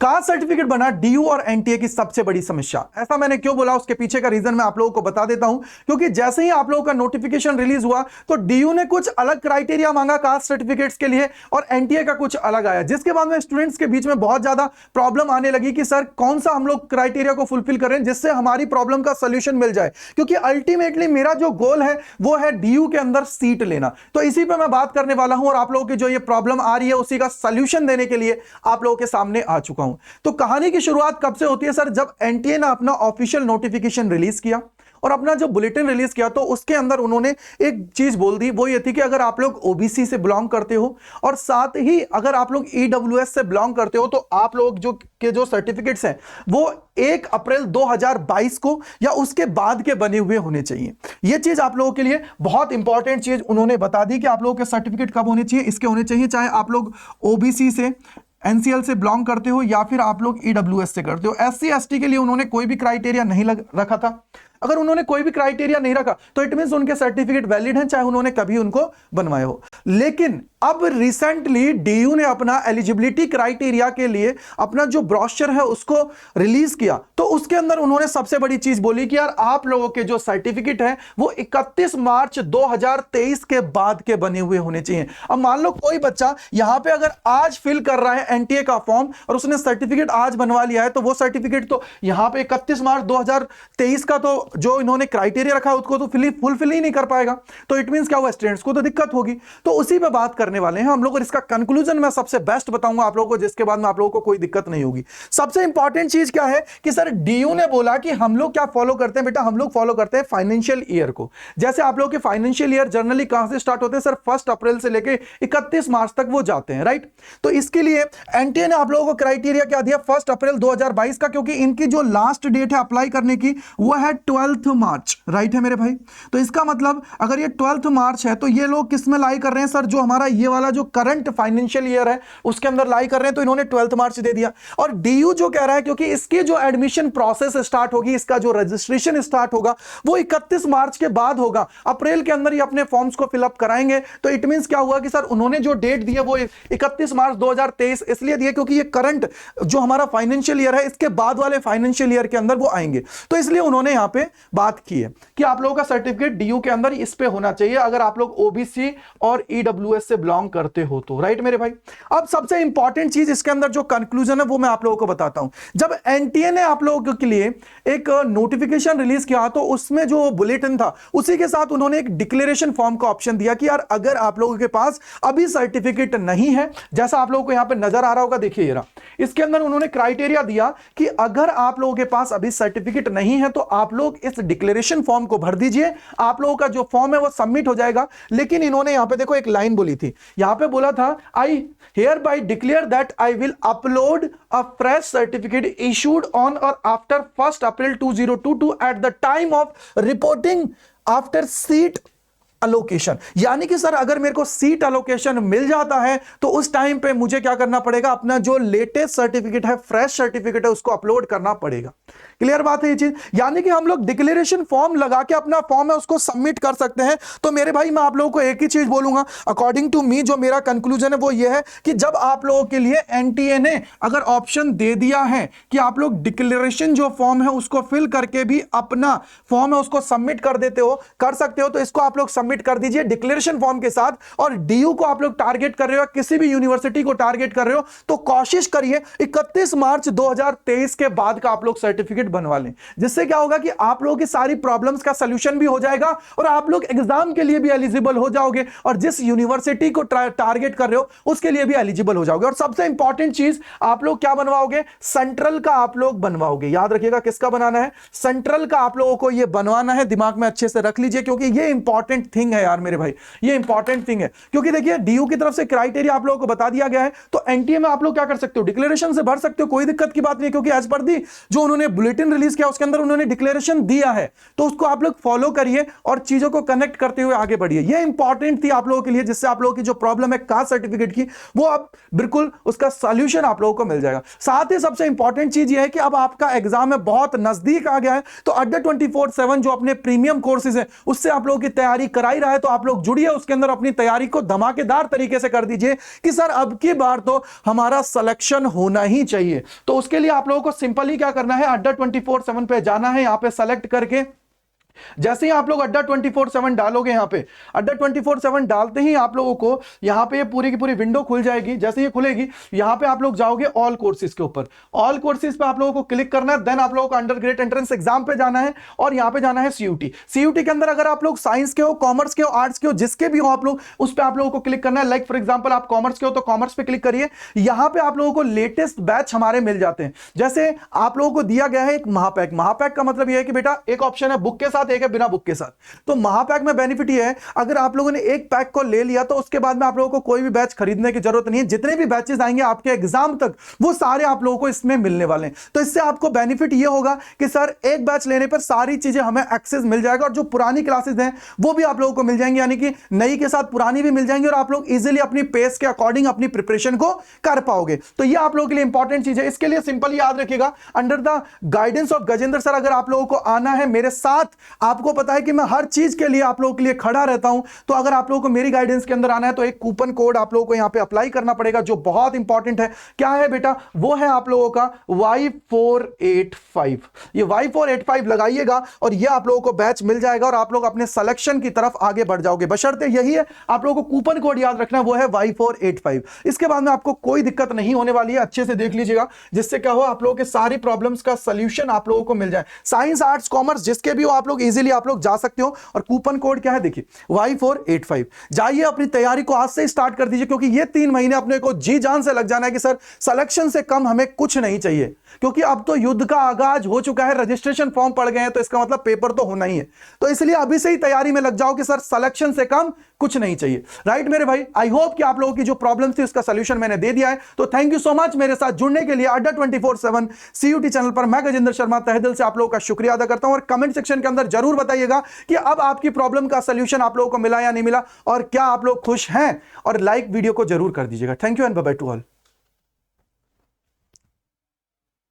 Caste certificate बना DU और NTA की सबसे बड़ी समस्या। ऐसा मैंने क्यों बोला, उसके पीछे का रीजन मैं आप लोगों को बता देता हूं। क्योंकि जैसे ही आप लोगों का नोटिफिकेशन रिलीज हुआ तो डीयू ने कुछ अलग क्राइटेरिया मांगा कास्ट सर्टिफिकेट्स के लिए और एनटीए का कुछ अलग आया, जिसके बाद में स्टूडेंट्स के बीच में बहुत ज्यादा प्रॉब्लम आने लगी कि सर कौन सा हम लोग क्राइटेरिया को फुलफिल कर रहे हैं जिससे हमारी प्रॉब्लम का सोल्यूशन मिल जाए। क्योंकि अल्टीमेटली मेरा जो गोल है वो है डीयू के अंदर सीट लेना। तो इसी पे मैं बात करने वाला हूं और आप लोगों की जो ये प्रॉब्लम आ रही है उसी का सोल्यूशन देने के लिए आप लोगों के सामने आ चुका हूं। तो कहानी की शुरुआत कब से होती है सर? जब एनटीए ने अपना ऑफिशियल नोटिफिकेशन रिलीज किया और अपना जो बुलेटिन रिलीज किया तो उसके अंदर उन्होंने एक चीज बोल दी, वो ये थी कि अगर आप लोग ओबीसी से बिलोंग करते हो और साथ ही अगर आप लोग ईडब्ल्यूएस से बिलोंग करते हो तो आप लोग जो सर्टिफिकेट्स हैं वो 1 अप्रैल 2022 को या उसके बाद के बने हुए होने चाहिए। यह चीज आप लोगों के लिए बहुत इंपॉर्टेंट चीज उन्होंने बता दी कि आप लोगों के सर्टिफिकेट कब होने चाहिए, इसके होने चाहिए चाहे आप लोग ओबीसी से एनसीएल से बिलोंग करते हो या फिर आप लोग ईडब्ल्यूएस से करते हो। एससी एसटी के लिए उन्होंने कोई भी क्राइटेरिया नहीं रखा था। अगर उन्होंने कोई भी क्राइटेरिया नहीं रखा तो इट मींस उनके सर्टिफिकेट वैलिड हैं चाहे उन्होंने कभी उनको बनवाए हो। लेकिन अब रिसेंटली डीयू ने अपना एलिजिबिलिटी क्राइटेरिया के लिए अपना जो ब्रोशर है उसको रिलीज किया तो उसके अंदर उन्होंने सबसे बड़ी चीज बोली कि यार आप लोगों के जो सर्टिफिकेट है वो 31 मार्च 2023 के बाद के बने हुए होने चाहिए। अब मान लो कोई बच्चा यहां पे अगर आज फिल कर रहा है एनटीए का फॉर्म और उसने सर्टिफिकेट आज बनवा लिया है तो वो सर्टिफिकेट तो यहां पे 31 मार्च 2023 का तो जो इन्होंने क्राइटेरिया रखा है उसको तो फुलफिल ही नहीं कर पाएगा। तो इट मींस क्या हुआ, स्टूडेंट्स को तो दिक्कत होगी। तो उसी पे बात करने वाले हैं हम लोग और इसका कंक्लूजन मैं सबसे बेस्ट बताऊंगा आप लोगों को, जिसके बाद में आप लोगों को कोई दिक्कत नहीं होगी। सबसे इंपॉर्टेंट चीज क्या है कि सर डीयू ने बोला कि हम लोग क्या फॉलो करते हैं बेटा, हम लोग फॉलो करते हैं फाइनेंशियल ईयर को। जैसे आप लोग के फाइनेंशियल ईयर जनरली कहां से स्टार्ट होते हैं सर? 1 अप्रैल से लेकर 31 मार्च तक वो जाते हैं, राइट। तो इसके लिए एनटीए ने आप लोगों को क्राइटेरिया क्या दिया? 1 अप्रैल 2022 का, क्योंकि इनकी जो लास्ट डेट है अप्लाई करने की वो है 12 मार्च, राइट है मेरे भाई। तो इसका मतलब अगर ये 12 मार्च है तो ये लोग किस में लाई कर रहे हैं सर? जो हमारा ये वाला जो करंट फाइनेंशियल ईयर है उसके अंदर लाई कर रहे हैं, तो इन्होंने 12 मार्च दे दिया। और डीयू जो कह रहा है क्योंकि इसकी जो एडमिशन प्रोसेस स्टार्ट होगी, इसका जो रजिस्ट्रेशन स्टार्ट होगा वो 31 मार्च के बाद होगा। अप्रैल के अंदर ही अपने फॉर्म्स को फिलअप कराएंगे। तो इट मींस क्या हुआ कि सर उन्होंने जो डेट दी है वो 31 मार्च 2023 इसलिए दिया क्योंकि ये करंट जो हमारा फाइनेंशियल ईयर है इसके बाद वाले फाइनेंशियल ईयर के अंदर वो आएंगे। तो इसलिए उन्होंने यहां पे बात की है कि आप लोगों का सर्टिफिकेट डीयू के अंदर इस पे होना चाहिए अगर आप लोग ओबीसी और ईडब्ल्यूएस से बिलोंग करते हो तो, राइट मेरे भाई। अब सबसे इंपॉर्टेंट चीज इसके अंदर जो कंक्लूजन है वो मैं आप लोगों को बताता हूं। जब एनटीए ने आप लोगों के लिए एक नोटिफिकेशन रिलीज किया तो उसमें जो बुलेटिन था उसी के साथ उन्होंने एक डिक्लेरेशन फॉर्म का ऑप्शन दिया कि यार अगर आप लोगों के पास अभी सर्टिफिकेट नहीं है, जैसा आप लोगों को यहां पे नजर आ रहा होगा, देखिए ये रहा, इसके अंदर उन्होंने क्राइटेरिया दिया कि अगर आप लोगों के पास अभी सर्टिफिकेट नहीं है तो आप लोग इस डिक्लेरेशन फॉर्म को भर दीजिए, आप लोगों का जो फॉर्म है वो सबमिट हो जाएगा। लेकिन इन्होंने यहां पे देखो एक लाइन बोली थी, यहां पे बोला था I hereby declare that I will upload a fresh certificate issued on और after 1 April 2022 at the time of reporting after seat allocation. यानी कि सर अगर मेरे को सीट अलोकेशन मिल जाता है तो उस टाइम पे मुझे क्या करना पड़ेगा, अपना जो लेटेस्ट सर्टिफिकेट है, फ्रेश सर्टिफिकेट है, उसको अपलोड करना पड़ेगा। क्लियर बात है ये चीज? यानी कि हम लोग डिक्लेरेशन फॉर्म लगा के अपना फॉर्म है उसको सबमिट कर सकते हैं। तो मेरे भाई मैं आप लोगों को एक ही चीज बोलूंगा, अकॉर्डिंग टू मी जो मेरा कंक्लूजन है वो ये है कि जब आप लोगों के लिए एनटीए ने अगर ऑप्शन दे दिया है कि आप लोग डिक्लेरेशन जो फॉर्म है उसको फिल करके भी अपना फॉर्म है उसको सबमिट कर देते हो, कर सकते हो, तो इसको आप लोग सबमिट कर दीजिए डिक्लेरेशन फॉर्म के साथ। और डीयू को आप लोग टारगेट कर रहे हो, किसी भी यूनिवर्सिटी को टारगेट कर रहे हो, तो कोशिश करिए 31 मार्च 2023 के बाद का आप लोग सर्टिफिकेट बनवा लें, जिससे क्या होगा कि आप लोगों की सारी प्रॉब्लम्स का सलूशन भी हो जाएगा और आप लोग एग्जाम के लिए भी एलिजिबल हो जाओगे और जिस यूनिवर्सिटी को टारगेट कर रहे हो उसके लिए भी एलिजिबल हो जाओगे। और सबसे इंपॉर्टेंट चीज, आप लोग क्या बनवाओगे? सेंट्रल का आप लोग बनवाओगे। याद रखिएगा किसका बनाना है? सेंट्रल का आप लोगों को यह बनवाना है, दिमाग में अच्छे से रख लीजिए क्योंकि यह इंपॉर्टेंट थिंग है यार मेरे भाई, ये इंपॉर्टेंट थिंग है। क्योंकि देखिए डीयू की तरफ से क्राइटेरिया आप लोगों को बता दिया गया है, तो एनटीए में आप लोग क्या कर सकते हो? डिक्लेरेशन से भर सकते हो, कोई दिक्कत की बात नहीं, क्योंकि एज पर दी जो उन्होंने बुलेटिन रिलीज किया उसके अंदर उन्होंने डिक्लेरेशन दिया है, तो उसको आप लोग फॉलो करिए और चीजों को कनेक्ट करते हुए आगे बढ़िए। ये इंपॉर्टेंट थी आप लोगों के लिए, जिससे आप लोगों की जो प्रॉब्लम है कास्ट सर्टिफिकेट की वो अब बिल्कुल उसका सॉल्यूशन आप लोगों को मिल जाएगा। साथ ही सबसे इंपॉर्टेंट चीज ये है कि अब आपका एग्जाम है बहुत नजदीक आ गया है, तो अड्डा 24/7 जो अपने प्रीमियम कोर्सेज है उससे आप लोगों की तैयारी कराई आ ही रहा है तो आप लोग जुड़िए उसके अंदर, अपनी तैयारी को धमाकेदार तरीके से कर दीजिए कि सर अब की बार तो हमारा सिलेक्शन होना ही चाहिए। तो उसके लिए आप लोगों को सिंपली क्या करना है, अड्डा 24/7 पे जाना है, यहां पे सेलेक्ट करके जैसे ही आप लोग अड्डा 24/7 डालोगे, यहां पे अड्डा 24/7 डालते ही आप लोगों को यहां पे ये पूरी की पूरी विंडो खुल जाएगी। जैसे ये खुलेगी यहां पे आप लोग जाओगे ऑल कोर्सेज के ऊपर, ऑल कोर्सेज पे आप लोगों को क्लिक करना है। देन आप लोगों को अंडर ग्रेड एंट्रेंस एग्जाम पे जाना है और यहां पे जाना है सीयूटी। सीयूटी के अंदर अगर आप लोग साइंस के हो, कॉमर्स के हो, आर्ट्स के हो, जिसके भी हो आप लोग, उस पर आप लोगों को क्लिक करना है। लाइक फॉर एग्जाम्पल आप कॉमर्स के हो तो कॉमर्स पे क्लिक करिए। यहां पे आप लोगों को लेटेस्ट बैच हमारे मिल जाते हैं। जैसे आप लोगों को दिया गया है एक महापैक। महापैक का मतलब यह है कि बेटा एक ऑप्शन है बुक के साथ, एक है बिना बुक के साथ। तो महापैक में बेनिफिट ये है, अगर आप लोगों ने एक पैक को ले लिया तो उसके बाद में आप लोगों को कोई भी बैच खरीदने की जरूरत नहीं है। जितने भी बैचेस आएंगे आपके एग्जाम तक वो सारे आप लोगों को इसमें मिलने वाले हैं। तो इससे आपको बेनिफिट ये होगा कि सर एक बैच लेने पर सारी चीजें हमें एक्सेस मिल जाएगा और जो पुरानी क्लासेस हैं वो भी आप लोगों को मिल जाएंगी, यानी कि नई के साथ पुरानी भी मिल जाएंगी और आप लोग इजीली अपनी पेस के अकॉर्डिंग अपनी प्रिपरेशन को कर पाओगे। तो ये आप लोगों के लिए इंपॉर्टेंट चीज है। इसके लिए सिंपल याद रखिएगा, under the guidance of Gajendra sir अगर आप लोगों को आना है मेरे साथ, आपको पता है कि मैं हर चीज के लिए आप लोगों के लिए खड़ा रहता हूं। तो अगर आप लोगों को मेरी गाइडेंस के अंदर आना है तो एक कूपन कोड आप लोगों को यहां पे अप्लाई करना पड़ेगा जो बहुत इंपॉर्टेंट है। क्या है बेटा, वो है आप लोगों का Y485। ये Y485 लगाइएगा और ये आप लोगों को बैच मिल जाएगा और आप लोग अपने सिलेक्शन की तरफ आगे बढ़ जाओगे। बशर्ते यही है, आप लोगों को कूपन कोड याद रखना है, वो है Y485। इसके बाद में आपको कोई दिक्कत नहीं होने वाली है। अच्छे से देख लीजिएगा जिससे क्या हो, आप लोगों के सारी प्रॉब्लम्स का सॉल्यूशन आप लोगों को मिल जाए। साइंस, आर्ट्स, कॉमर्स जिसके भी हो आप लोग इजीली आप लोग जा सकते हो। और कूपन कोड क्या है देखिए, Y485। जाइए अपनी तैयारी को आज से स्टार्ट कर दीजिए, क्योंकि ये 3 महीने अपने को जी जान से लग जाना है कि सर सिलेक्शन से कम हमें कुछ नहीं चाहिए। क्योंकि अब तो युद्ध का आगाज हो चुका है, रजिस्ट्रेशन फॉर्म पड़ गए हैं, तो इसका मतलब पेपर तो होना ही है। तो इसलिए अभी से ही तैयारी में लग जाओ कि सर सिलेक्शन से कम कुछ नहीं चाहिए। राइट मेरे भाई, आई होप कि आप लोगों की जो प्रॉब्लम थी उसका सॉल्यूशन मैंने दे दिया है। तो थैंक यू सो मच मेरे साथ जुड़ने के लिए। अड्डा 24/7 सीयूटी चैनल पर मैं गजेंद्र शर्मा तहे दिल से आप लोगों का शुक्रिया अदा करता हूं। और कमेंट सेक्शन के अंदर जरूर बताइएगा कि अब आपकी प्रॉब्लम का सॉल्यूशन आप लोगों को मिला या नहीं मिला, और क्या आप लोग खुश हैं। और लाइक वीडियो को जरूर कर दीजिएगा। Thank you and bye bye to all.